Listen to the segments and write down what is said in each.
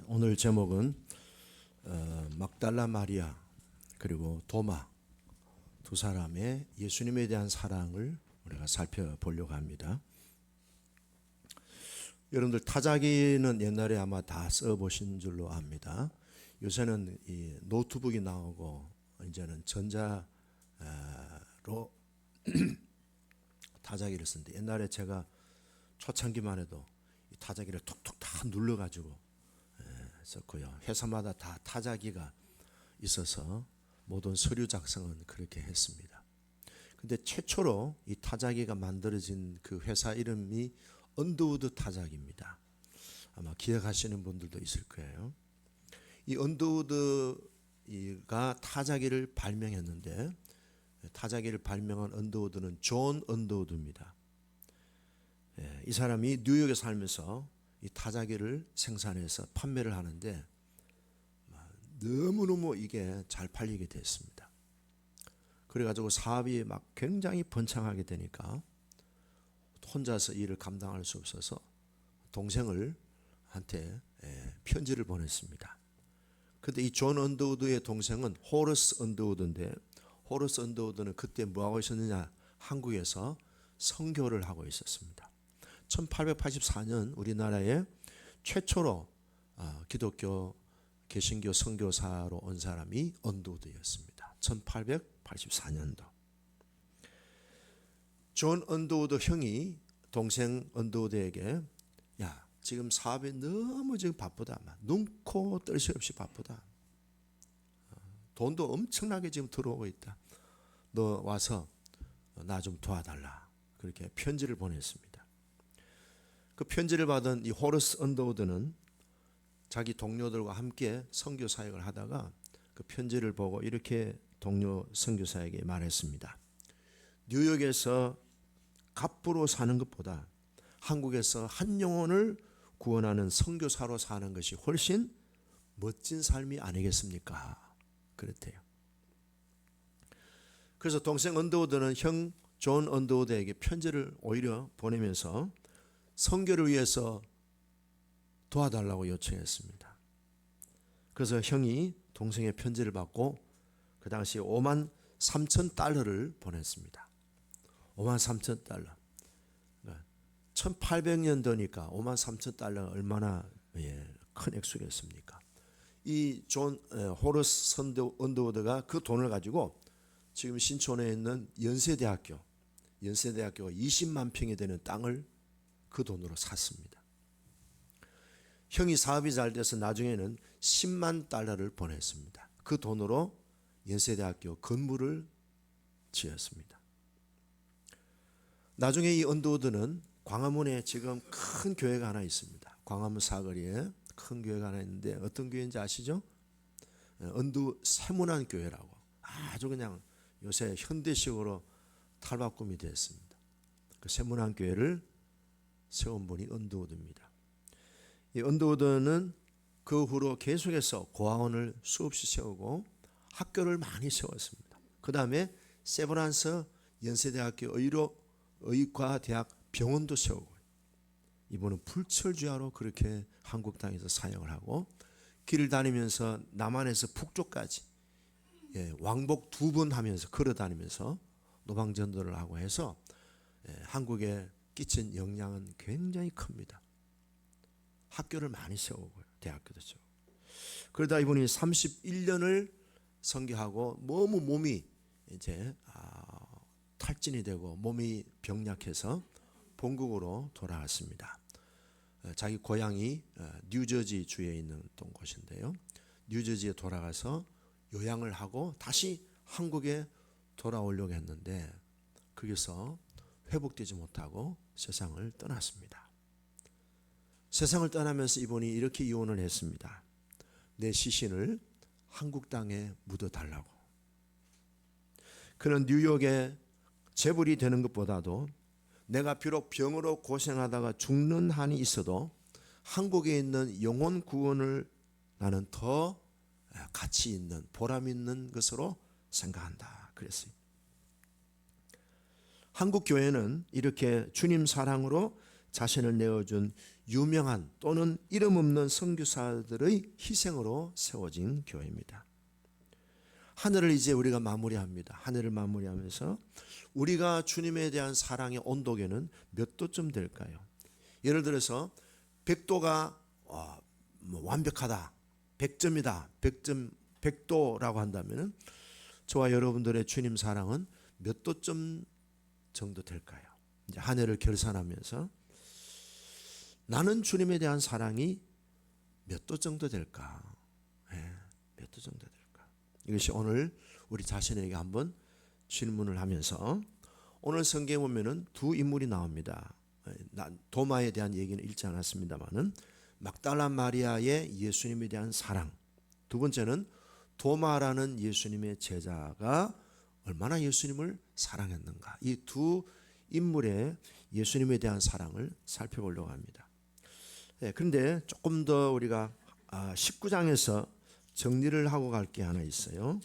오늘 제목은 막달라 마리아 그리고 도마 두 사람의 예수님에 대한 사랑을 우리가 살펴보려고 합니다. 여러분들 타자기는 옛날에 아마 다 써보신 줄로 압니다. 요새는 이 노트북이 나오고 이제는 전자로 타자기를 쓰는데, 옛날에 제가 초창기만 해도 이 타자기를 톡톡 다 눌러가지고 썼고요. 회사마다 다 타자기가 있어서 모든 서류 작성은 그렇게 했습니다. 근데 최초로 이 타자기가 만들어진 그 회사 이름이 언더우드 타자기입니다. 아마 기억하시는 분들도 있을 거예요. 이 언더우드가 타자기를 발명했는데, 타자기를 발명한 언더우드는 존 언더우드입니다. 이 사람이 뉴욕에 살면서 이 타자기를 생산해서 판매를 하는데 너무너무 이게 잘 팔리게 됐습니다. 그래가지고 사업이 막 굉장히 번창하게 되니까 혼자서 일을 감당할 수 없어서 동생을 한테 편지를 보냈습니다. 근데 이 존 언더우드의 동생은 호러스 언더우드인데, 호러스 언더우드는 그때 뭐하고 있었느냐, 한국에서 선교를 하고 있었습니다. 1884년 우리나라에 최초로 기독교 개신교 선교사로 온 사람이 언더우드였습니다. 1884년도. 존 언더우드 형이 동생 언더우드에게, 야, 지금 사업이 너무 지금 바쁘다. 눈, 코, 뜰 새 없이 바쁘다. 돈도 엄청나게 지금 들어오고 있다. 너 와서 나 좀 도와달라. 그렇게 편지를 보냈습니다. 그 편지를 받은 이 호러스 언더우드는 자기 동료들과 함께 선교 사역을 하다가 그 편지를 보고 이렇게 동료 선교사에게 말했습니다. 뉴욕에서 갑부로 사는 것보다 한국에서 한 영혼을 구원하는 선교사로 사는 것이 훨씬 멋진 삶이 아니겠습니까? 그랬대요. 그래서 동생 언더우드는 형 존 언더우드에게 편지를 오히려 보내면서 선교를 위해서 도와달라고 요청했습니다. 그래서 형이 동생의 편지를 받고 그 당시 5만 3천 달러를 보냈습니다. 5만 3천 달러. 1800년도니까 5만 3천 달러가 얼마나 큰 액수겠습니까? 이 존 호러스 언더우드가 그 돈을 가지고 지금 신촌에 있는 연세대학교가 20만 평이 되는 땅을 그 돈으로 샀습니다. 형이 사업이 잘 돼서 나중에는 10만 달러를 보냈습니다. 그 돈으로 연세대학교 건물을 지었습니다. 나중에 이 언더우드는 광화문에 지금 큰 교회가 하나 있습니다. 광화문 사거리에 큰 교회가 하나 있는데 어떤 교회인지 아시죠? 언두 세문안 교회라고, 아주 그냥 요새 현대식으로 탈바꿈이 됐습니다. 그 세문안 교회를 세운 분이 언더우드입니다. 이 언더우드는 그 후로 계속해서 고아원을 수없이 세우고 학교를 많이 세웠습니다. 그 다음에 세브란스 연세대학교 의과대학 병원도 세우고, 이분은 불철주야로 그렇게 한국 땅에서 사역을 하고 길을 다니면서 남한에서 북쪽까지 왕복 2번 하면서 걸어다니면서 노방전도를 하고 해서 한국에 끼친 영향은 굉장히 큽니다. 학교를 많이 세우고요. 대학교도 세우고. 그러다 이분이 31년을 선교하고 너무 몸이 이제 탈진이 되고 몸이 병약해서 본국으로 돌아왔습니다. 자기 고향이 뉴저지 주에 있는 곳인데요. 뉴저지에 돌아가서 요양을 하고 다시 한국에 돌아오려고 했는데 거기서 회복되지 못하고 세상을 떠났습니다. 세상을 떠나면서 이분이 이렇게 이혼을 했습니다. 내 시신을 한국 땅에 묻어달라고. 그는 뉴욕에 재벌이 되는 것보다도 내가 비록 병으로 고생하다가 죽는 한이 있어도 한국에 있는 영혼 구원을 나는 더 가치 있는, 보람 있는 것으로 생각한다. 그랬어요. 한국 교회는 이렇게 주님 사랑으로 자신을 내어준 유명한 또는 이름 없는 선교사들의 희생으로 세워진 교회입니다. 하늘을 이제 우리가 마무리합니다. 하늘을 마무리하면서 우리가 주님에 대한 사랑의 온도계는 몇 도쯤 될까요? 예를 들어서 100도가 완벽하다, 100점이다, 100도라고 한다면 저와 여러분들의 주님 사랑은 몇 도점 정도 될까요? 이제 한 해를 결산하면서 나는 주님에 대한 사랑이 몇 도 정도 될까? 몇 도 정도 될까? 이것이 오늘 우리 자신에게 한번 질문을 하면서, 오늘 성경에 보면은 두 인물이 나옵니다. 도마에 대한 얘기는 읽지 않았습니다만은 막달라 마리아의 예수님에 대한 사랑, 두 번째는 도마라는 예수님의 제자가 얼마나 예수님을 사랑했는가, 이 두 인물의 예수님에 대한 사랑을 살펴보려고 합니다. 그런데 조금 더 우리가 19장에서 정리를 하고 갈 게 하나 있어요.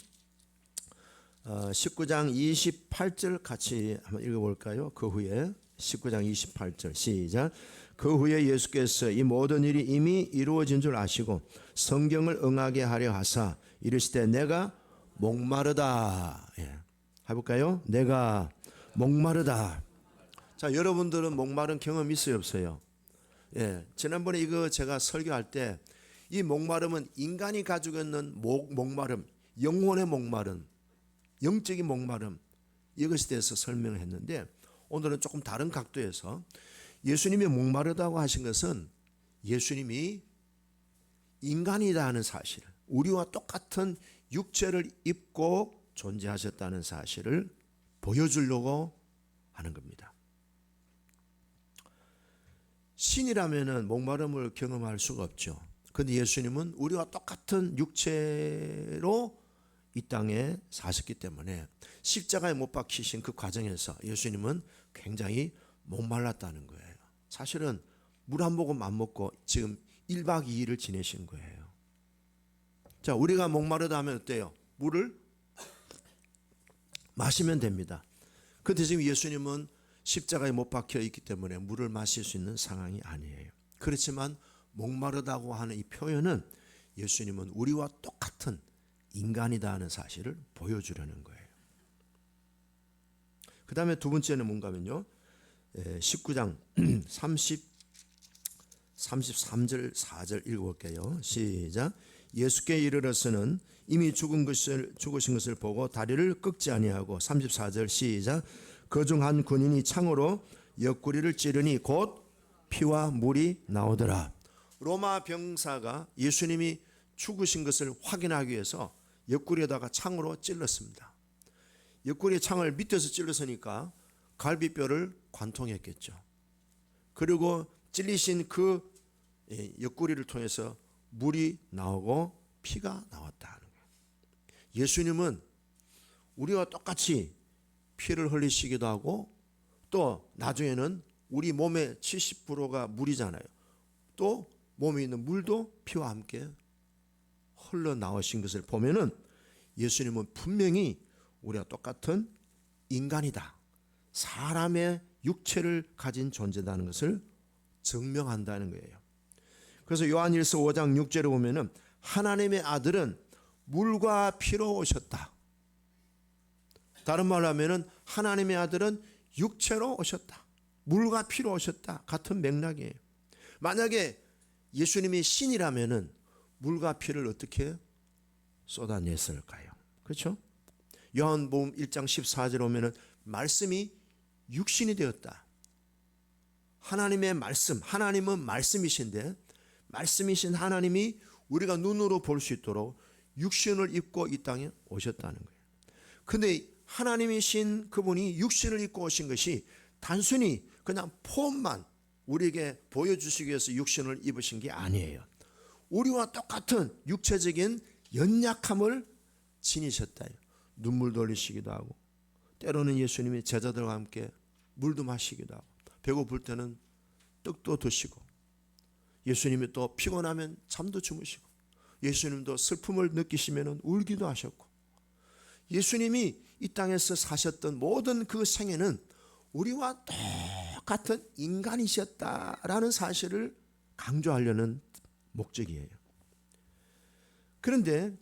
19장 28절 같이 한번 읽어볼까요? 그 후에 19장 28절 시작. 그 후에 예수께서 이 모든 일이 이미 이루어진 줄 아시고 성경을 응하게 하려 하사 이르시되 내가 목마르다. 해볼까요? 내가 목마르다. 자, 여러분들은 목마른 경험 있어요, 없어요? 지난번에 이거 제가 설교할 때 이 목마름은 인간이 가지고 있는 목마름, 영혼의 목마름, 영적인 목마름, 이것에 대해서 설명을 했는데, 오늘은 조금 다른 각도에서 예수님이 목마르다고 하신 것은 예수님이 인간이다 하는 사실, 우리와 똑같은 육체를 입고 존재하셨다는 사실을 보여주려고 하는 겁니다. 신이라면 목마름을 경험할 수가 없죠. 그런데 예수님은 우리와 똑같은 육체로 이 땅에 사셨기 때문에 십자가에 못 박히신 그 과정에서 예수님은 굉장히 목말랐다는 거예요. 사실은 물 한 모금 안 먹고 지금 1박 2일을 지내신 거예요. 자, 우리가 목마르다 하면 어때요? 물을 마시면 됩니다. 그런데 지금 예수님은 십자가에 못 박혀 있기 때문에 물을 마실 수 있는 상황이 아니에요. 그렇지만 목마르다고 하는 이 표현은 예수님은 우리와 똑같은 인간이다 하는 사실을 보여주려는 거예요. 그 다음에 두 번째는 뭔가 하면요, 19장 33절 4절 읽어볼게요. 시작. 예수께 이르러서는 이미 죽으신 것을 보고 다리를 꺾지 아니하고, 34절 시작. 그중 한 군인이 창으로 옆구리를 찌르니 곧 피와 물이 나오더라. 로마 병사가 예수님이 죽으신 것을 확인하기 위해서 옆구리에다가 창으로 찔렀습니다. 옆구리에 창을 밑에서 찔렀으니까 갈비뼈를 관통했겠죠. 그리고 찔리신 그 옆구리를 통해서 물이 나오고 피가 나왔다는 거예요. 예수님은 우리와 똑같이 피를 흘리시기도 하고, 또 나중에는 우리 몸의 70%가 물이잖아요. 또 몸에 있는 물도 피와 함께 흘러나오신 것을 보면은 예수님은 분명히 우리와 똑같은 인간이다, 사람의 육체를 가진 존재다는 것을 증명한다는 거예요. 그래서 요한일서 5장 6절에 보면은 하나님의 아들은 물과 피로 오셨다. 다른 말로 하면은 하나님의 아들은 육체로 오셨다, 물과 피로 오셨다, 같은 맥락이에요. 만약에 예수님이 신이라면은 물과 피를 어떻게 쏟아냈을까요? 그렇죠? 요한복음 1장 14절에 오면은 말씀이 육신이 되었다. 하나님의 말씀, 하나님은 말씀이신데 말씀이신 하나님이 우리가 눈으로 볼 수 있도록 육신을 입고 이 땅에 오셨다는 거예요. 그런데 하나님이신 그분이 육신을 입고 오신 것이 단순히 그냥 폼만 우리에게 보여주시기 위해서 육신을 입으신 게 아니에요. 우리와 똑같은 육체적인 연약함을 지니셨다. 눈물도 흘리시기도 하고, 때로는 예수님이 제자들과 함께 물도 마시기도 하고, 배고플 때는 떡도 드시고, 예수님이 또 피곤하면 잠도 주무시고, 예수님도 슬픔을 느끼시면 울기도 하셨고, 예수님이 이 땅에서 사셨던 모든 그 생애는 우리와 똑같은 인간이셨다라는 사실을 강조하려는 목적이에요. 그런데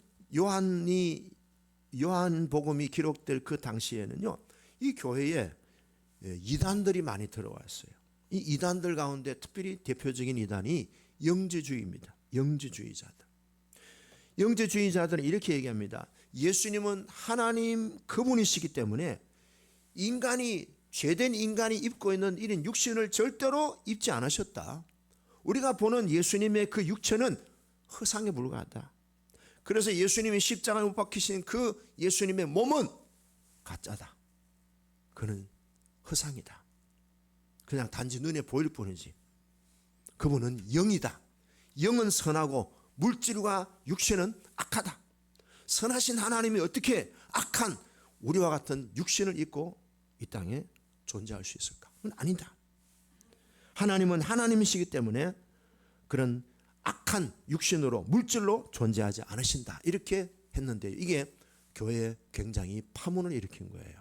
요한복음이 기록될 그 당시에는요, 이 교회에 이단들이 많이 들어왔어요. 이 이단들 가운데 특별히 대표적인 이단이 영지주의입니다. 영지주의자들. 영지주의자들은 이렇게 얘기합니다. 예수님은 하나님 그분이시기 때문에 죄된 인간이 입고 있는 이런 육신을 절대로 입지 않으셨다. 우리가 보는 예수님의 그 육체는 허상에 불과하다. 그래서 예수님이 십자가에 못 박히신 그 예수님의 몸은 가짜다. 그는 허상이다. 그냥 단지 눈에 보일 뿐이지. 그분은 영이다. 영은 선하고 물질과 육신은 악하다. 선하신 하나님이 어떻게 악한 우리와 같은 육신을 입고 이 땅에 존재할 수 있을까? 그건 아니다. 하나님은 하나님이시기 때문에 그런 악한 육신으로 물질로 존재하지 않으신다. 이렇게 했는데 이게 교회에 굉장히 파문을 일으킨 거예요.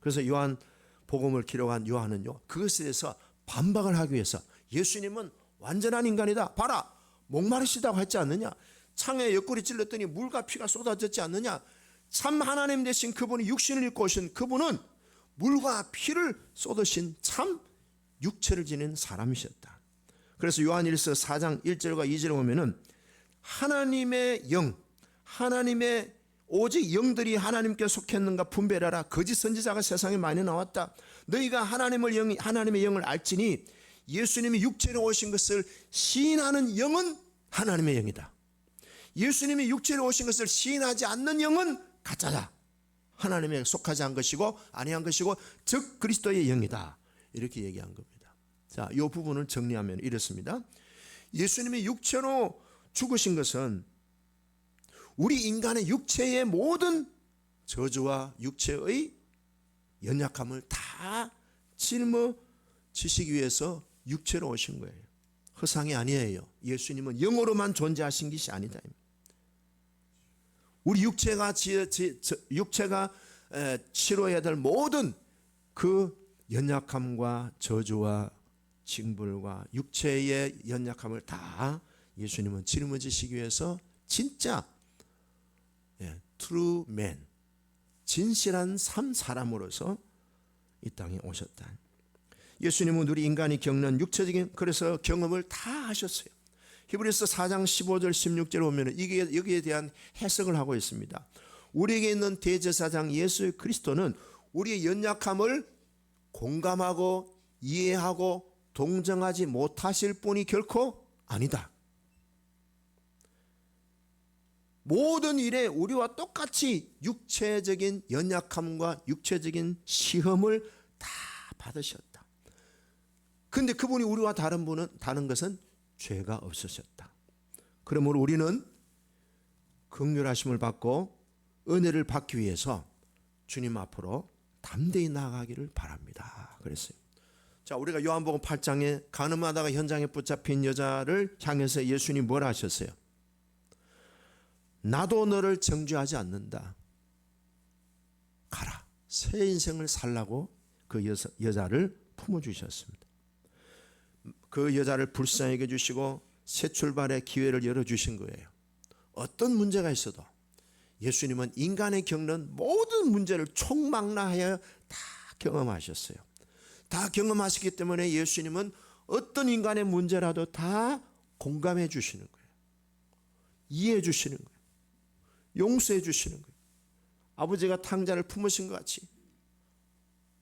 그래서 요한복음을 기록한 요한은요, 그것에 대해서 반박을 하기 위해서 예수님은 완전한 인간이다. 봐라, 목마르시다고 했지 않느냐? 창에 옆구리 찔렀더니 물과 피가 쏟아졌지 않느냐? 참 하나님 되신 그분이 육신을 입고 오신 그분은 물과 피를 쏟으신 참 육체를 지닌 사람이셨다. 그래서 요한일서 4장 1절과 2절에 보면은 하나님의 영, 하나님의 오직 영들이 하나님께 속했는가 분별하라. 거짓 선지자가 세상에 많이 나왔다. 너희가 하나님의 영을 알지니 예수님이 육체로 오신 것을 시인하는 영은 하나님의 영이다. 예수님이 육체로 오신 것을 시인하지 않는 영은 가짜다. 하나님에 속하지 않은 것이고 아니한 것이고 즉 그리스도의 영이다. 이렇게 얘기한 겁니다. 자, 이 부분을 정리하면 이렇습니다. 예수님이 육체로 죽으신 것은 우리 인간의 육체의 모든 저주와 육체의 연약함을 다 짊어지시기 위해서 육체로 오신 거예요. 허상이 아니에요. 예수님은 영으로만 존재하신 것이 아니다. 우리 육체가 치료해야 될 모든 그 연약함과 저주와 징벌과 육체의 연약함을 다 예수님은 짊어지시기 위해서 진짜 true man, 진실한 사람으로서 이 땅에 오셨다. 예수님은 우리 인간이 겪는 육체적인 그래서 경험을 다 하셨어요. 히브리서 4장 15절 16절 보면 여기에 대한 해석을 하고 있습니다. 우리에게 있는 대제사장 예수 그리스도는 우리의 연약함을 공감하고 이해하고 동정하지 못하실 분이 결코 아니다. 모든 일에 우리와 똑같이 육체적인 연약함과 육체적인 시험을 다 받으셨다. 그런데 그분이 우리와 다른 것은 죄가 없으셨다. 그러므로 우리는 긍휼하심을 받고 은혜를 받기 위해서 주님 앞으로 담대히 나아가기를 바랍니다. 그랬어요. 자, 우리가 요한복음 8장에 가늠하다가 현장에 붙잡힌 여자를 향해서 예수님이 뭐라 하셨어요? 나도 너를 정죄하지 않는다. 가라. 새 인생을 살라고 그 여자를 품어주셨습니다. 그 여자를 불쌍히 여겨주시고 새 출발의 기회를 열어주신 거예요. 어떤 문제가 있어도 예수님은 인간이 겪는 모든 문제를 총망라하여 다 경험하셨어요. 다 경험하시기 때문에 예수님은 어떤 인간의 문제라도 다 공감해 주시는 거예요. 이해해 주시는 거예요. 용서해 주시는 거예요. 아버지가 탕자를 품으신 것 같이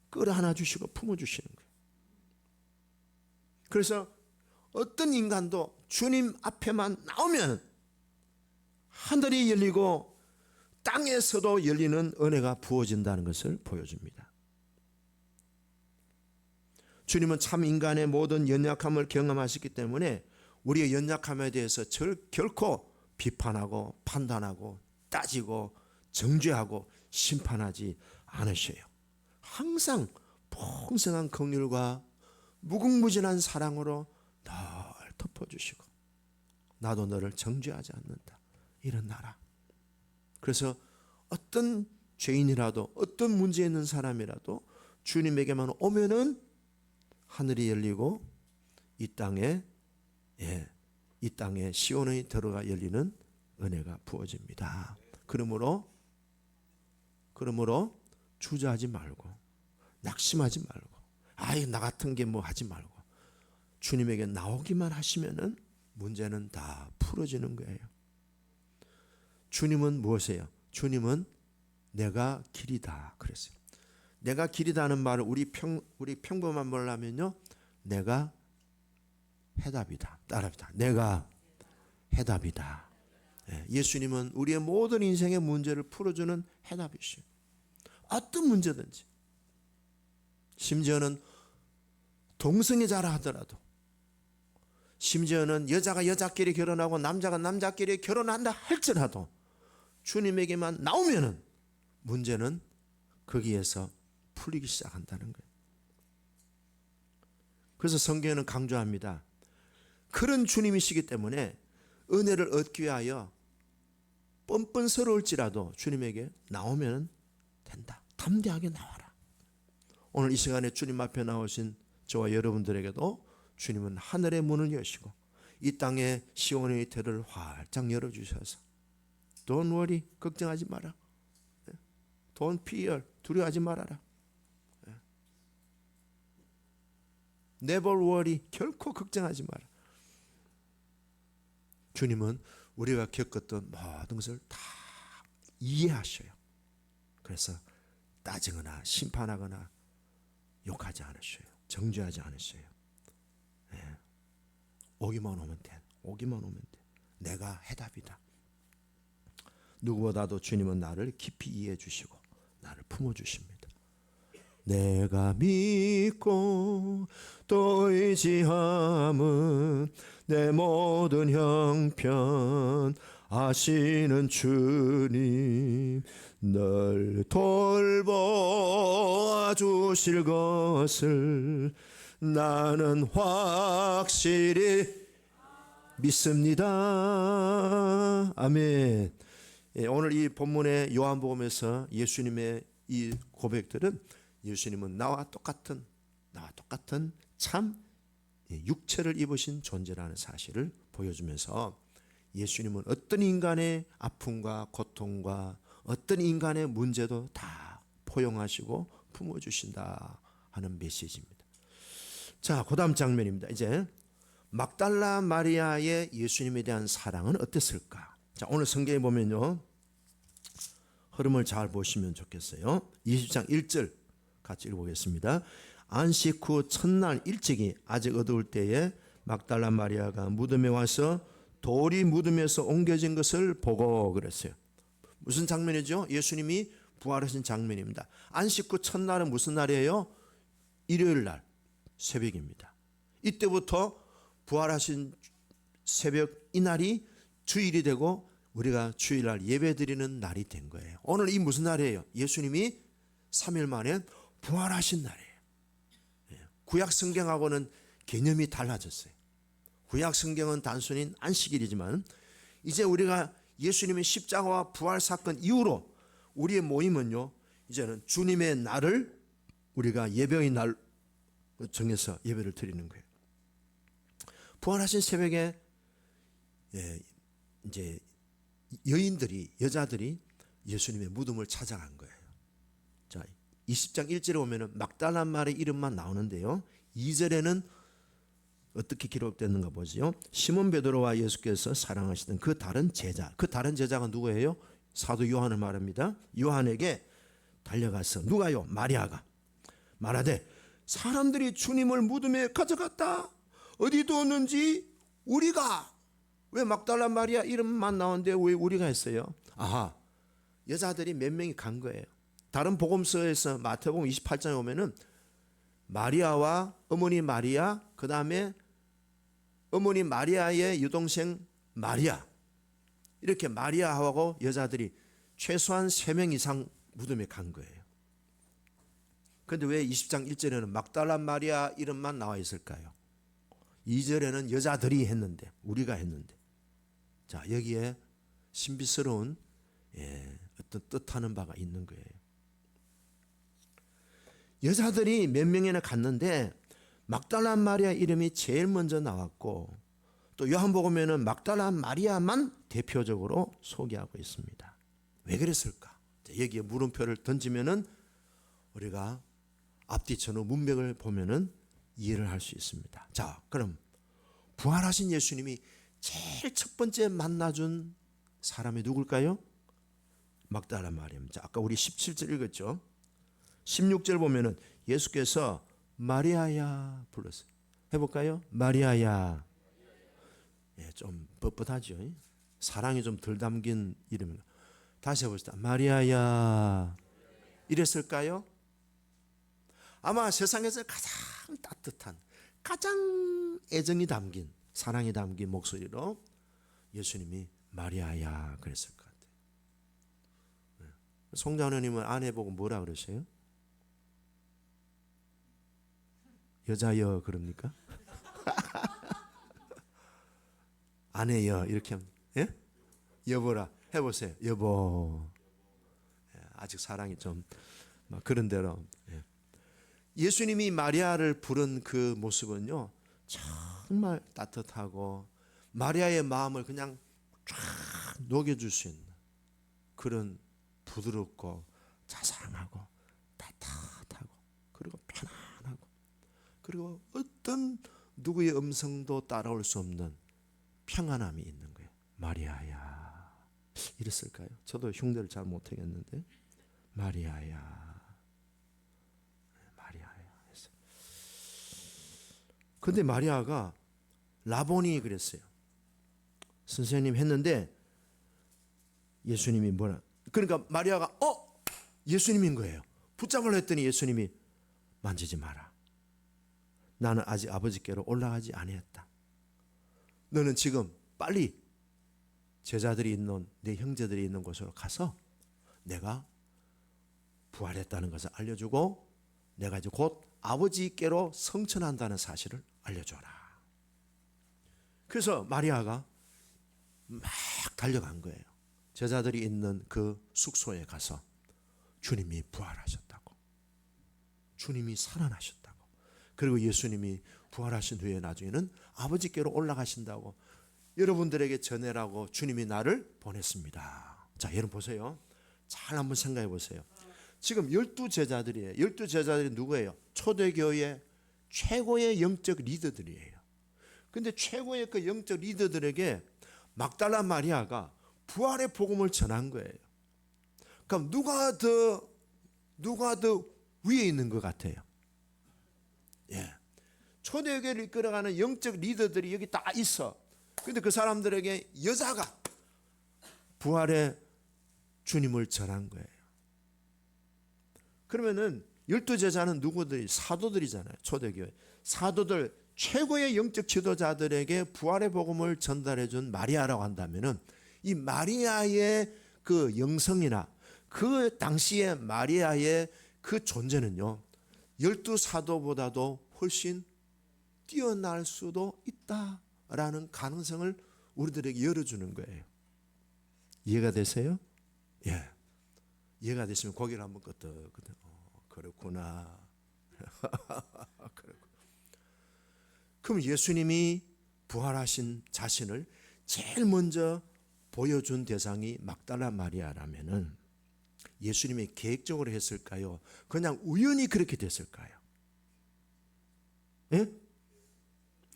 끌어안아 주시고 품어주시는 거예요. 그래서 어떤 인간도 주님 앞에만 나오면 하늘이 열리고 땅에서도 열리는 은혜가 부어진다는 것을 보여줍니다. 주님은 참 인간의 모든 연약함을 경험하셨기 때문에 우리의 연약함에 대해서 결코 비판하고 판단하고 따지고 정죄하고 심판하지 않으셔요. 항상 풍성한 긍휼과 무궁무진한 사랑으로 늘 덮어주시고 나도 너를 정죄하지 않는다. 이런 나라. 그래서 어떤 죄인이라도 어떤 문제 있는 사람이라도 주님에게만 오면은 하늘이 열리고 이 땅에 이 땅에 시온의 들어가 열리는 은혜가 부어집니다. 그러므로 주저하지 말고 낙심하지 말고 나 같은 게 뭐 하지 말고 주님에게 나오기만 하시면은 문제는 다 풀어지는 거예요. 주님은 무엇이에요? 주님은 내가 길이다 그랬어요. 내가 길이다는 말을 우리 평범한 말로 하면요, 내가 해답이다. 따라합니다. 내가 해답이다. 예수님은 우리의 모든 인생의 문제를 풀어주는 해답이시오. 어떤 문제든지, 심지어는 동성애자라 하더라도, 심지어는 여자가 여자끼리 결혼하고 남자가 남자끼리 결혼한다 할지라도 주님에게만 나오면은 문제는 거기에서 풀리기 시작한다는 거예요. 그래서 성경에는 강조합니다. 그런 주님이시기 때문에 은혜를 얻기 위하여 뻔뻔스러울지라도 주님에게 나오면 된다. 담대하게 나와라. 오늘 이 시간에 주님 앞에 나오신 저와 여러분들에게도 주님은 하늘의 문을 여시고 이 땅에 시온의 ter를 활짝 열어주셔서 Don't worry, 걱정하지 마라. Don't fear, 두려워하지 말아라. Never worry, 결코 걱정하지 마라. 주님은 우리가 겪었던 모든 것을 다 이해하셔요. 그래서 따지거나 심판하거나 욕하지 않으셔요. 정죄하지 않으셔요. 오기만 오면 돼. 오기만 오면 돼. 내가 해답이다. 누구보다도 주님은 나를 깊이 이해해 주시고 나를 품어주십니다. 내가 믿고 또 의지함은 내 모든 형편 아시는 주님 널 돌보아 주실 것을 나는 확실히 믿습니다. 아멘. 오늘 이 본문의 요한복음에서 예수님의 이 고백들은 예수님은 나와 똑같은 참 육체를 입으신 존재라는 사실을 보여주면서 예수님은 어떤 인간의 아픔과 고통과 어떤 인간의 문제도 다 포용하시고 품어주신다 하는 메시지입니다. 자, 그 다음 장면입니다. 이제 막달라 마리아의 예수님에 대한 사랑은 어땠을까? 자, 오늘 성경에 보면요, 흐름을 잘 보시면 좋겠어요. 20장 1절 같이 읽어보겠습니다. 안식 후 첫날 일찍이 아직 어두울 때에 막달라 마리아가 무덤에 와서 돌이 무덤에서 옮겨진 것을 보고 그랬어요. 무슨 장면이죠? 예수님이 부활하신 장면입니다. 안식 후 첫날은 무슨 날이에요? 일요일 날 새벽입니다. 이때부터 부활하신 새벽 이날이 주일이 되고 우리가 주일날 예배드리는 날이 된 거예요. 오늘 이 무슨 날이에요? 예수님이 3일 만에 부활하신 날이에요. 구약 성경하고는 개념이 달라졌어요. 구약 성경은 단순히 안식일이지만 이제 우리가 예수님의 십자가와 부활 사건 이후로 우리의 모임은요, 이제는 주님의 날을 우리가 예배의 날 정해서 예배를 드리는 거예요. 부활하신 새벽에 이제 여자들이 예수님의 무덤을 찾아간 거예요. 자, 20장 1절에 보면은 막달라 마리아 이름만 나오는데요. 2절에는 어떻게 기록됐는가 보죠. 시몬 베드로와 예수께서 사랑하시던 그 다른 제자가 누구예요? 사도 요한을 말합니다. 요한에게 달려가서 누가요? 마리아가 말하되 사람들이 주님을 무덤에 가져갔다. 어디 뒀는지 우리가, 왜 막달라 마리아 이름만 나오는데 왜 우리가 했어요? 아하, 여자들이 몇 명이 간 거예요. 다른 복음서에서 마태복음 28장에 오면은 마리아와 어머니 마리아, 그 다음에 어머니 마리아의 여동생 마리아, 이렇게 마리아하고 여자들이 최소한 3명 이상 무덤에 간 거예요. 그런데 왜 20장 1절에는 막달라 마리아 이름만 나와 있을까요? 2절에는 여자들이 했는데, 우리가 했는데. 자, 여기에 신비스러운 어떤 뜻하는 바가 있는 거예요. 여자들이 몇 명이나 갔는데 막달라 마리아 이름이 제일 먼저 나왔고 또 요한복음에는 막달라 마리아만 대표적으로 소개하고 있습니다. 왜 그랬을까? 여기에 물음표를 던지면은 우리가 앞뒤 전후 문맥을 보면은 이해를 할 수 있습니다. 자, 그럼 부활하신 예수님이 제일 첫 번째 만나준 사람이 누굴까요? 막달라 마리아입니다. 자, 아까 우리 17절 읽었죠? 16절 보면은 예수께서 마리아야 불렀어요. 해볼까요? 마리아야. 예, 좀 뻣뻣하죠. 사랑이 좀 덜 담긴 이름입니다. 다시 해봅시다. 마리아야. 이랬을까요? 아마 세상에서 가장 따뜻한, 가장 애정이 담긴, 사랑이 담긴 목소리로 예수님이 마리아야 그랬을 것 같아요. 송자원님은 아내 보고 뭐라 그러세요? 여자여 그럽니까? 아내여 이렇게 하면 예? 여보라 해보세요. 여보. 아직 사랑이 좀 그런 대로. 예수님이 마리아를 부른 그 모습은요 정말 따뜻하고 마리아의 마음을 그냥 쫙 녹여줄 수 있는 그런 부드럽고 자상하고 따뜻하고 그리고 편안하고 그리고 어떤 누구의 음성도 따라올 수 없는 평안함이 있는 거예요. 마리아야 이랬을까요? 저도 흉내를 잘 못하겠는데 마리아야 했어요. 근데 마리아가 라보니 그랬어요. 선생님 했는데 예수님이 뭐라 그러니까 마리아가 예수님인 거예요. 붙잡으려 했더니 예수님이 만지지 마라. 나는 아직 아버지께로 올라가지 아니했다. 너는 지금 빨리 제자들이 있는 내 형제들이 있는 곳으로 가서 내가 부활했다는 것을 알려주고 내가 이제 곧 아버지께로 성천한다는 사실을 알려줘라. 그래서 마리아가 막 달려간 거예요. 제자들이 있는 그 숙소에 가서 주님이 부활하셨다고, 주님이 살아나셨다고, 그리고 예수님이 부활하신 후에 나중에는 아버지께로 올라가신다고 여러분들에게 전해라고 주님이 나를 보냈습니다. 자, 여러분 보세요. 잘 한번 생각해 보세요. 지금 12제자들이에요. 12제자들이 누구예요? 초대교회 최고의 영적 리더들이에요. 근데 최고의 그 영적 리더들에게 막달라 마리아가 부활의 복음을 전한 거예요. 그럼 누가 더 위에 있는 것 같아요? 예. 초대교회를 이끌어가는 영적 리더들이 여기 다 있어. 근데 그 사람들에게 여자가 부활의 주님을 전한 거예요. 그러면은 12제자는 누구들이? 사도들이잖아요. 초대교회. 사도들 최고의 영적 지도자들에게 부활의 복음을 전달해 준 마리아라고 한다면은 이 마리아의 그 영성이나 그 당시의 마리아의 그 존재는요 12사도보다도 훨씬 뛰어날 수도 있다라는 가능성을 우리들에게 열어주는 거예요. 이해가 되세요? 예. 이해가 됐으면 고개를 한번 끄덕끄덕. 그렇구나. 그럼 예수님이 부활하신 자신을 제일 먼저 보여준 대상이 막달라 마리아라면은 예수님이 계획적으로 했을까요? 그냥 우연히 그렇게 됐을까요? 예?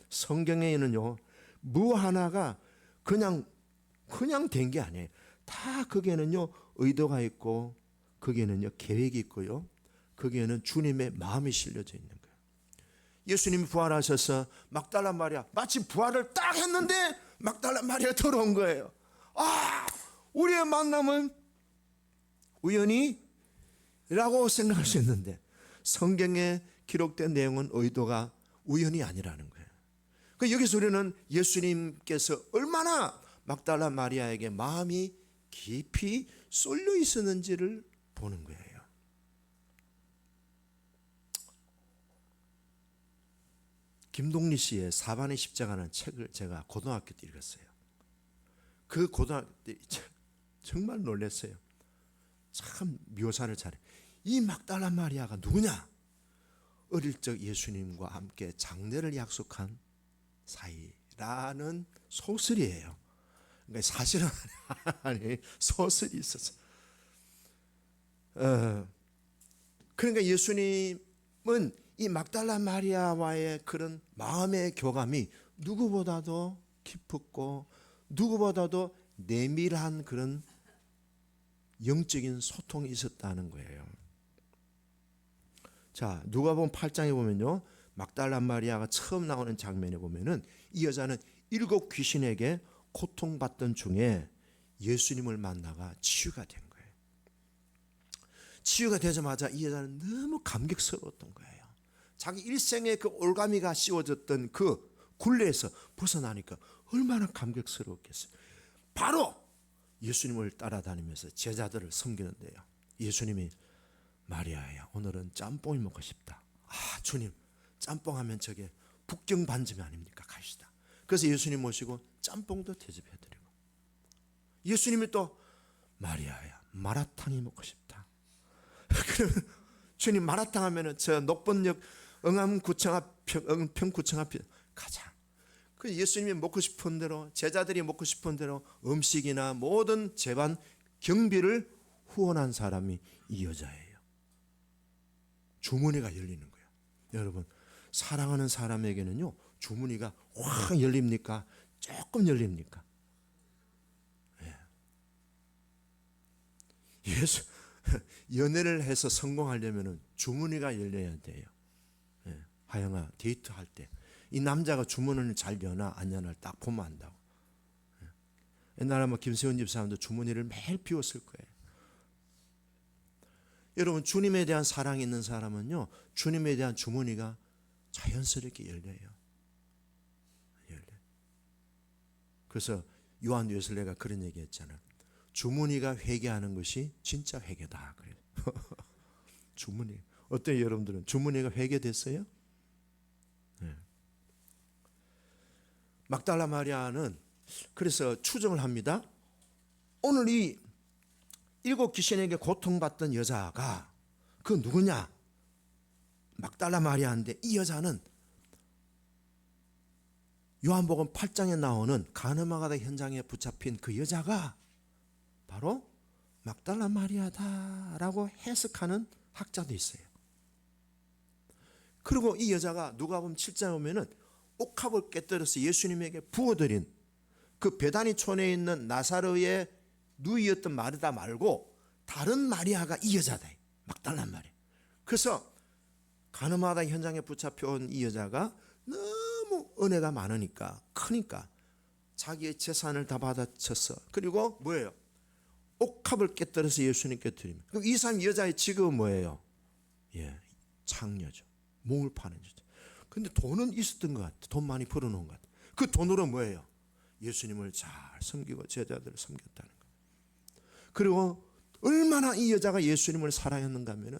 성경에는요 무 하나가 그냥 된 게 아니에요. 다 거기에는요 의도가 있고 거기에는요 계획이 있고요 거기에는 주님의 마음이 실려져 있는 거예요. 예수님이 부활하셔서 막달라 마리아 마치 부활을 딱 했는데 막달라 마리아 들어온 거예요. 우리의 만남은 우연이라고 생각할 수 있는데 성경에 기록된 내용은 의도가 우연이 아니라는 거예요. 여기서 우리는 예수님께서 얼마나 막달라 마리아에게 마음이 깊이 쏠려 있었는지를 보는 거예요. 김동리 씨의 사반의 십자가라는 책을 제가 고등학교 때 읽었어요. 그 고등학교 때 정말 놀랐어요. 참 묘사를 잘해. 이 막달라 마리아가 누구냐? 어릴 적 예수님과 함께 장례를 약속한 사이라는 소설이에요. 그러니까 사실은 아니 소설이 있었어. 그러니까 예수님은 이 막달라 마리아와의 그런 마음의 교감이 누구보다도 깊었고 누구보다도 내밀한 그런 영적인 소통이 있었다는 거예요. 자, 누가복음 8장에 보면요, 막달라 마리아가 처음 나오는 장면에 보면은 이 여자는 7 귀신에게 고통받던 중에 예수님을 만나가 치유가 된 거예요. 치유가 되자마자 이 여자는 너무 감격스러웠던 거예요. 자기 일생의 그 올가미가 씌워졌던 그 굴레에서 벗어나니까 얼마나 감격스러웠겠어요. 바로 예수님을 따라다니면서 제자들을 섬기는데요, 예수님이 마리아야, 오늘은 짬뽕이 먹고 싶다. 아, 주님, 짬뽕 하면 저게 북경 반점이 아닙니까? 가시다. 그래서 예수님 모시고 짬뽕도 대접해드리고, 예수님이 또 마리아야, 마라탕이 먹고 싶다. 그러면 주님, 마라탕 하면은 저 녹번역 응암구청 앞, 평구청 앞에 가자. 그 예수님이 먹고 싶은 대로, 제자들이 먹고 싶은 대로 음식이나 모든 제반 경비를 후원한 사람이 이 여자예요. 주머니가 열리는 거예요. 여러분, 사랑하는 사람에게는요, 주머니가 확 열립니까? 조금 열립니까? 예수 연애를 해서 성공하려면 주머니가 열려야 돼요. 하영아, 데이트할 때 이 남자가 주머니를 잘 여나 안 여나 딱 보면 안다고. 옛날에 김세훈 집사람도 주머니를 매일 비웠을 거예요. 여러분, 주님에 대한 사랑이 있는 사람은요, 주님에 대한 주머니가 자연스럽게 열려요. 그래서 요한 웨슬레가 그런 얘기 했잖아요. 주머니가 회개하는 것이 진짜 회개다. 그래요. 주머니. 어때요, 여러분들은? 주머니가 회개됐어요? 네. 막달라 마리아는 그래서 추정을 합니다. 오늘 이 7 귀신에게 고통받던 여자가 그 누구냐? 막달라 마리아인데, 이 여자는 요한복음 8장에 나오는 가늠하다 현장에 붙잡힌 그 여자가 바로 막달라 마리아다라고 해석하는 학자도 있어요. 그리고 이 여자가 누가복음 7장에 보면은 옥합을 깨뜨려서 예수님에게 부어드린 그 베다니촌에 있는 나사로의 누이였던 마르다 말고 다른 마리아가 이 여자다. 막달라 마리아. 그래서 가늠하다 현장에 붙잡혀온 이 여자가 너무 은혜가 많으니까, 크니까 자기의 재산을 다 받아쳤어. 그리고 뭐예요? 옥합을 깨뜨려서 예수님께 드립니다. 그럼 이 사람 여자의 직업은 뭐예요? 창녀죠. 몸을 파는 여자. 근데 돈은 있었던 것 같아. 돈 많이 벌어놓은 것 같아. 그 돈으로 뭐예요? 예수님을 잘 섬기고 제자들을 섬겼다는 거예요. 그리고 얼마나 이 여자가 예수님을 사랑했는가 하면은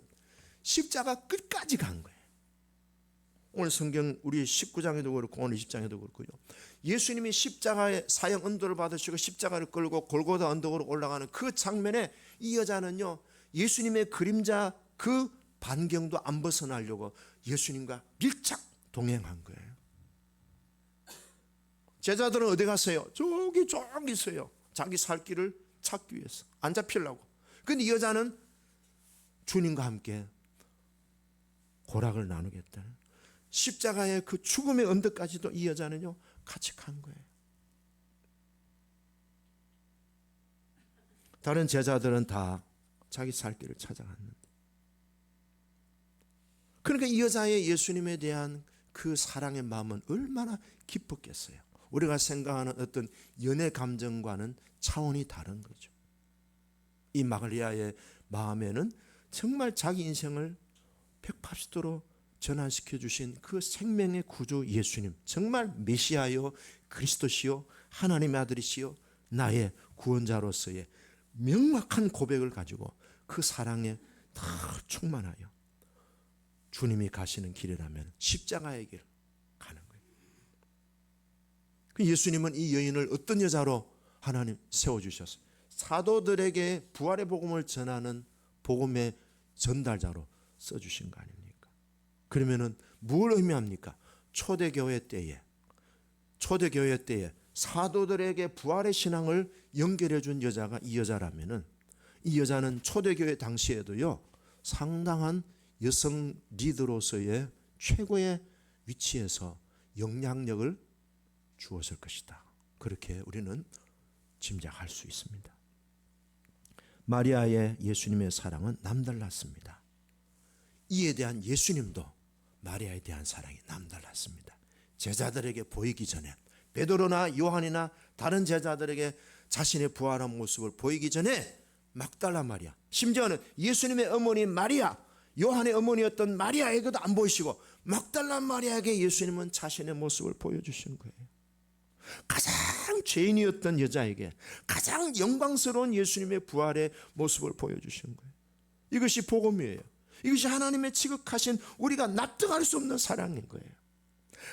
십자가 끝까지 간 거예요. 오늘 성경 우리 19장에도 그렇고 오늘 20장에도 그렇고요. 예수님이 십자가의 사형 언도를 받으시고 십자가를 끌고 골고다 언덕으로 올라가는 그 장면에 이 여자는요, 예수님의 그림자 그 반경도 안 벗어나려고 예수님과 밀착 동행한 거예요. 제자들은 어디 갔어요? 저기 있어요. 자기 살 길을 찾기 위해서 안 잡히려고. 근데 이 여자는 주님과 함께 고락을 나누겠다. 십자가의 그 죽음의 언덕까지도 이 여자는요 같이 간 거예요. 다른 제자들은 다 자기 살 길을 찾아갔는데, 그러니까 이 여자의 예수님에 대한 그 사랑의 마음은 얼마나 깊었겠어요. 우리가 생각하는 어떤 연애 감정과는 차원이 다른 거죠. 이 마리아의 마음에는 정말 자기 인생을 180도로 전환시켜 주신 그 생명의 구주 예수님, 정말 메시아요, 그리스도시요, 하나님의 아들이시요, 나의 구원자로서의 명확한 고백을 가지고 그 사랑에 다 충만하여 주님이 가시는 길이라면 십자가의 길 가는 거예요. 예수님은 이 여인을 어떤 여자로 하나님 세워주셨어요? 사도들에게 부활의 복음을 전하는 복음의 전달자로 써주신 거 아닙니까? 그러면은 뭘 의미합니까? 초대교회 때에 사도들에게 부활의 신앙을 연결해 준 여자가 이 여자라면은, 이 여자는 초대교회 당시에도요 상당한 여성 리더로서의 최고의 위치에서 영향력을 주었을 것이다. 그렇게 우리는 짐작할 수 있습니다. 마리아의 예수님의 사랑은 남달랐습니다. 이에 대한 예수님도 마리아에 대한 사랑이 남달랐습니다. 제자들에게 보이기 전에, 베드로나 요한이나 다른 제자들에게 자신의 부활한 모습을 보이기 전에 막달라 마리아, 심지어는 예수님의 어머니 마리아, 요한의 어머니였던 마리아에게도 안 보이시고 막달라 마리아에게 예수님은 자신의 모습을 보여주신 거예요. 가장 죄인이었던 여자에게 가장 영광스러운 예수님의 부활의 모습을 보여주신 거예요. 이것이 복음이에요. 이것이 하나님의 지극하신, 우리가 납득할 수 없는 사랑인 거예요.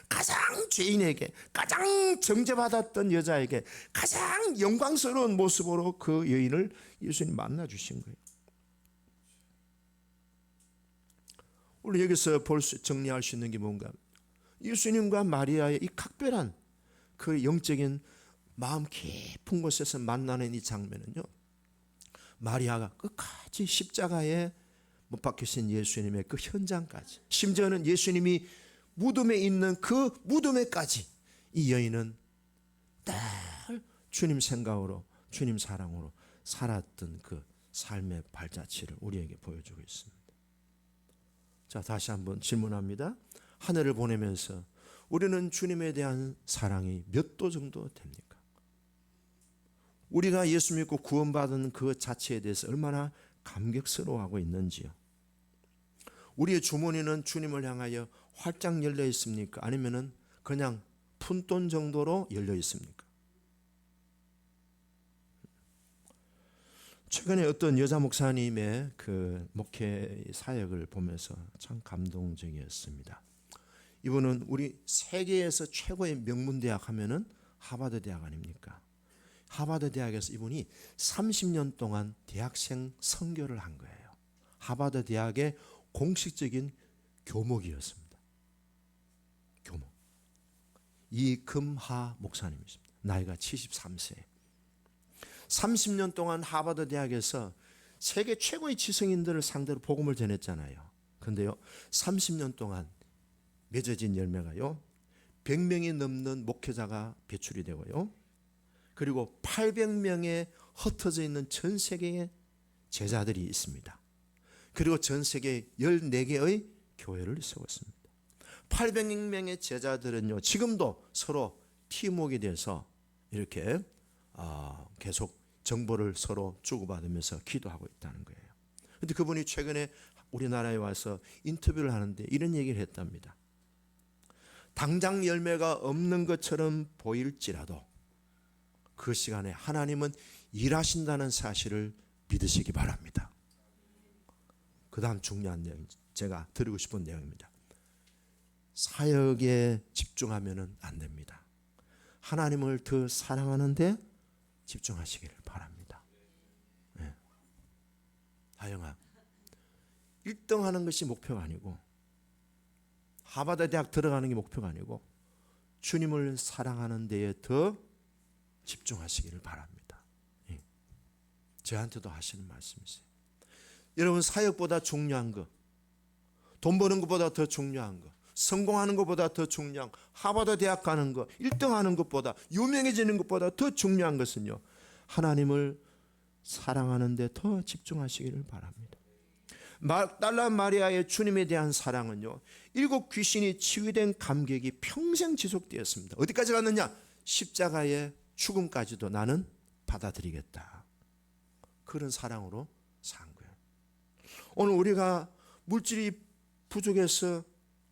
가장 죄인에게, 가장 정죄받았던 여자에게 가장 영광스러운 모습으로 그 여인을 예수님 만나주신 거예요. 우리 여기서 정리할 수 있는 게 뭔가, 예수님과 마리아의 이 각별한 그 영적인 마음 깊은 곳에서 만나는 이 장면은요, 마리아가 끝까지 십자가에 못 박히신 예수님의 그 현장까지, 심지어는 예수님이 무덤에 있는 그 무덤에까지 이 여인은 늘 주님 생각으로, 주님 사랑으로 살았던 그 삶의 발자취를 우리에게 보여주고 있습니다. 자, 다시 한번 질문합니다. 한 해를 보내면서 우리는 주님에 대한 사랑이 몇 도 정도 됩니까? 우리가 예수 믿고 구원받은 그 자체에 대해서 얼마나 감격스러워하고 있는지요. 우리의 주머니는 주님을 향하여 활짝 열려 있습니까? 아니면은 그냥 푼돈 정도로 열려 있습니까? 최근에 어떤 여자 목사님의 그 목회 사역을 보면서 참 감동적이었습니다. 이분은 우리 세계에서 최고의 명문 대학 하면은 하버드 대학 아닙니까? 하버드 대학에서 이분이 30년 동안 대학생 선교를 한 거예요. 하버드 대학의 공식적인 교목이었습니다. 교목. 이금하 목사님이십니다. 나이가 73세. 30년 동안 하버드 대학에서 세계 최고의 지성인들을 상대로 복음을 전했잖아요. 그런데요, 30년 동안 맺어진 열매가요, 100명이 넘는 목회자가 배출이 되고요, 그리고 800명의 흩어져 있는 전 세계의 제자들이 있습니다. 그리고 전 세계 14개의 교회를 세웠습니다. 800명의 제자들은요, 지금도 서로 팀워크에 대해서 이렇게 계속 정보를 서로 주고받으면서 기도하고 있다는 거예요. 그런데 그분이 최근에 우리나라에 와서 인터뷰를 하는데 이런 얘기를 했답니다. 당장 열매가 없는 것처럼 보일지라도 그 시간에 하나님은 일하신다는 사실을 믿으시기 바랍니다. 그 다음 중요한 내용, 제가 드리고 싶은 내용입니다. 사역에 집중하면 안 됩니다. 하나님을 더 사랑하는데 집중하시기를 바랍니다. 네. 하영아, 1등 하는 것이 목표가 아니고, 하버드 대학 들어가는 게 목표가 아니고, 주님을 사랑하는 데에 더 집중하시기를 바랍니다. 예. 저한테도 하시는 말씀이세요. 여러분, 사역보다 중요한 거, 돈 버는 것보다 더 중요한 거, 성공하는 것보다 더 중요한 거, 하버드 대학 가는 거, 1등 하는 것보다, 유명해지는 것보다 더 중요한 것은요, 하나님을 사랑하는 데 더 집중하시기를 바랍니다. 막달라 마리아의 주님에 대한 사랑은요, 7 귀신이 치유된 감격이 평생 지속되었습니다. 어디까지 갔느냐? 십자가의 죽음까지도 나는 받아들이겠다. 그런 사랑으로 산 거예요. 오늘 우리가 물질이 부족해서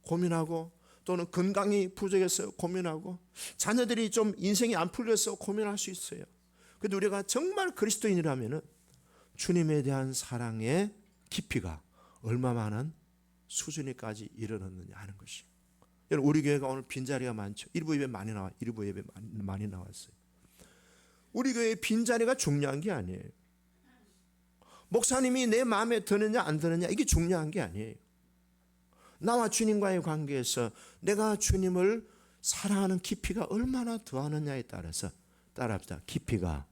고민하고, 또는 건강이 부족해서 고민하고, 자녀들이 좀 인생이 안 풀려서 고민할 수 있어요. 그런데 우리가 정말 그리스도인이라면 주님에 대한 사랑의 깊이가 얼마만한 수준에까지 이르렀느냐 하는 것이에요. 여러분, 우리 교회가 오늘 빈자리가 많죠. 일부 예배 많이 나와, 일부 예배 많이 나왔어요. 우리 교회의 빈자리가 중요한 게 아니에요. 목사님이 내 마음에 드느냐 안 드느냐 이게 중요한 게 아니에요. 나와 주님과의 관계에서 내가 주님을 사랑하는 깊이가 얼마나 더하느냐에 따라서 따라합니다. 깊이가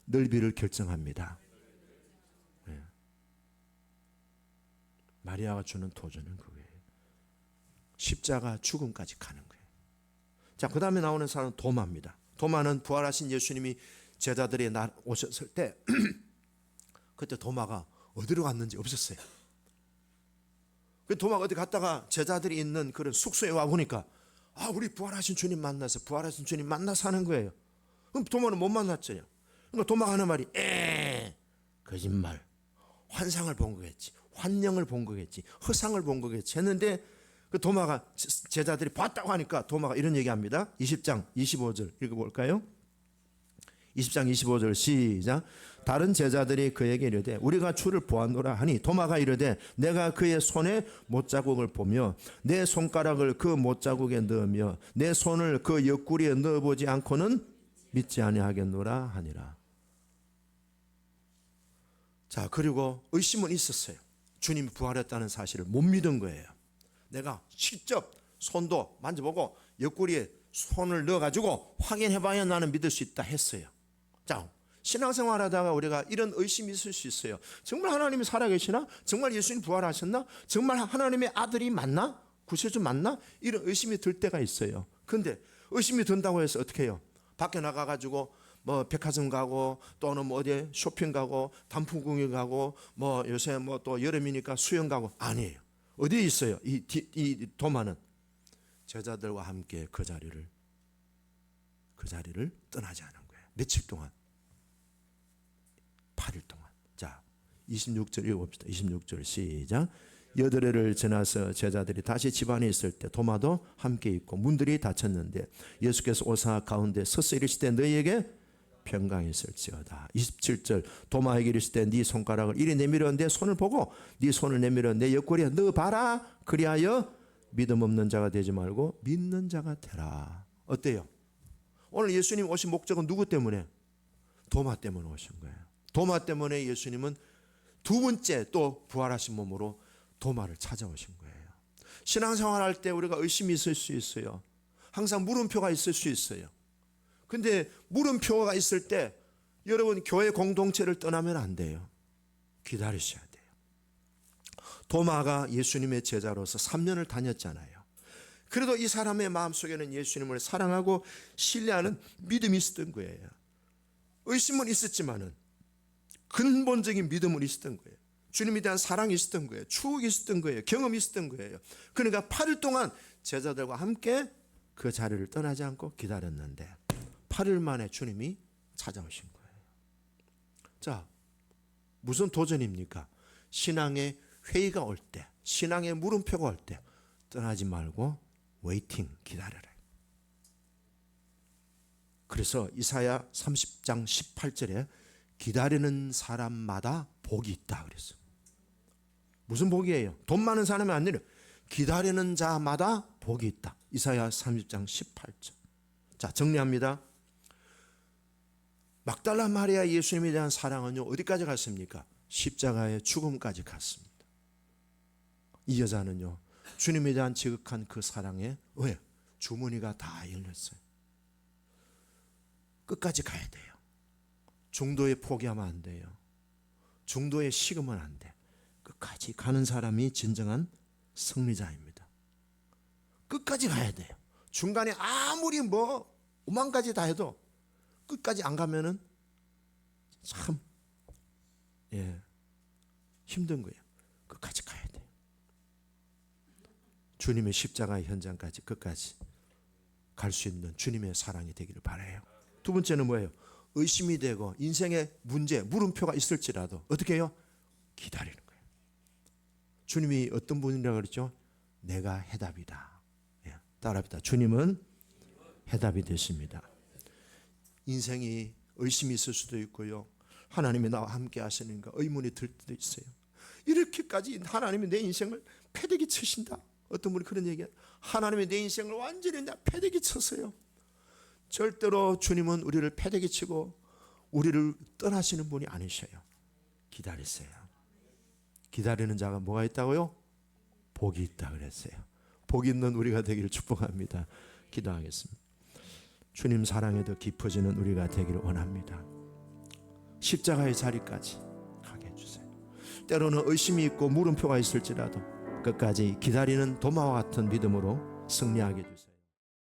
넓이를 결정합니다. 네. 마리아가 주는 도전은 그거예요. 십자가 죽음까지 가는 거예요. 자, 그 다음에 나오는 사람은 도마입니다. 도마는 부활하신 예수님이 제자들이 오셨을 때 그때 도마가 어디로 갔는지 없었어요. 그 도마가 어디 갔다가 제자들이 있는 그런 숙소에 와 보니까 우리 부활하신 주님 만나서 부활하신 주님 만나서 하는 거예요. 그럼 도마는 못 만났죠. 그러니까 도마가 하는 말이 거짓말, 환상을 본 거겠지, 환영을 본 거겠지, 허상을 본 거겠지 했는데 그 도마가 제자들이 봤다고 하니까 도마가 이런 얘기합니다. 20장 25절 읽어볼까요? 20장 25절 시작. 다른 제자들이 그에게 이르되 우리가 주를 보았노라 하니 도마가 이르되 내가 그의 손에 못자국을 보며 내 손가락을 그 못자국에 넣으며 내 손을 그 옆구리에 넣어보지 않고는 믿지 아니하겠노라 하니라. 자, 그리고 의심은 있었어요. 주님이 부활했다는 사실을 못 믿은 거예요. 내가 직접 손도 만져보고 옆구리에 손을 넣어가지고 확인해봐야 나는 믿을 수 있다 했어요. 자, 신앙생활 하다가 우리가 이런 의심이 있을 수 있어요. 정말 하나님이 살아계시나? 정말 예수님 부활하셨나? 정말 하나님의 아들이 맞나? 구세주 맞나? 이런 의심이 들 때가 있어요. 근데 의심이 든다고 해서 어떻게 해요? 밖에 나가가지고 뭐 백화점 가고 또는 뭐 어디 쇼핑 가고 단풍공원 가고 뭐 요새 뭐 또 여름이니까 수영 가고 아니에요. 어디에 있어요? 이 도마는 제자들과 함께 그 자리를 떠나지 않은 거예요. 며칠 동안? 8일 동안. 자, 26절 읽어봅시다. 26절 시작. 여드레를 지나서 제자들이 다시 집안에 있을 때 도마도 함께 있고 문들이 닫혔는데 예수께서 오사 가운데 서서 이르시되 너희에게 평강이 있을지어다. 27절 도마에게 이르시되 네 손가락을 이리 내밀어 내 손을 보고 네 손을 내밀어 내 옆구리에 넣어봐라. 그리하여 믿음 없는 자가 되지 말고 믿는 자가 되라. 어때요? 오늘 예수님 오신 목적은 누구 때문에? 도마 때문에 오신 거예요. 도마 때문에 예수님은 두 번째 또 부활하신 몸으로 도마를 찾아오신 거예요. 신앙생활 할 때 우리가 의심이 있을 수 있어요. 항상 물음표가 있을 수 있어요. 근데 물음표가 있을 때 여러분 교회 공동체를 떠나면 안 돼요. 기다리셔야 돼요. 도마가 예수님의 제자로서 3년을 다녔잖아요. 그래도 이 사람의 마음속에는 예수님을 사랑하고 신뢰하는 믿음이 있었던 거예요. 의심은 있었지만은 근본적인 믿음은 있었던 거예요. 주님에 대한 사랑이 있었던 거예요. 추억이 있었던 거예요. 경험이 있었던 거예요. 그러니까 8일 동안 제자들과 함께 그 자리를 떠나지 않고 기다렸는데 8일 만에 주님이 찾아오신 거예요. 자, 무슨 도전입니까? 신앙의 회의가 올 때, 신앙의 물음표가 올 때 떠나지 말고 웨이팅, 기다려라. 그래서 이사야 30장 18절에 기다리는 사람마다 복이 있다 그랬어요. 무슨 복이에요? 돈 많은 사람이 아니라 기다리는 자마다 복이 있다. 이사야 30장 18절. 자, 정리합니다. 막달라 마리아 예수님에 대한 사랑은요, 어디까지 갔습니까? 십자가의 죽음까지 갔습니다. 이 여자는요, 주님에 대한 지극한 그 사랑에 왜? 주머니가 다 열렸어요. 끝까지 가야 돼요. 중도에 포기하면 안 돼요. 중도에 식으면 안 돼. 끝까지 가는 사람이 진정한 승리자입니다. 끝까지 가야 돼요. 중간에 아무리 뭐 5만 가지 다 해도 끝까지 안 가면은 참 힘든 거예요. 끝까지 가야 돼요. 주님의 십자가의 현장까지 끝까지 갈 수 있는 주님의 사랑이 되기를 바라요. 두 번째는 뭐예요? 의심이 되고 인생의 문제, 물음표가 있을지라도 어떻게 해요? 기다리는 거예요. 주님이 어떤 분이라고 그랬죠? 내가 해답이다. 따라합니다. 주님은 해답이 되십니다. 인생이 의심이 있을 수도 있고요. 하나님이 나와 함께 하시는가 의문이 들 때도 있어요. 이렇게까지 하나님이 내 인생을 패대기 치신다. 어떤 분이 그런 얘기해요. 하나님이 내 인생을 완전히 패대기 쳤어요. 절대로 주님은 우리를 패대기 치고 우리를 떠나시는 분이 아니셔요. 기다리세요. 기다리는 자가 뭐가 있다고요? 복이 있다 그랬어요. 복 있는 우리가 되기를 축복합니다. 기도하겠습니다. 주님 사랑에 더 깊어지는 우리가 되기를 원합니다. 십자가의 자리까지 가게 해주세요. 때로는 의심이 있고 물음표가 있을지라도 끝까지 기다리는 도마와 같은 믿음으로 승리하게 해주세요.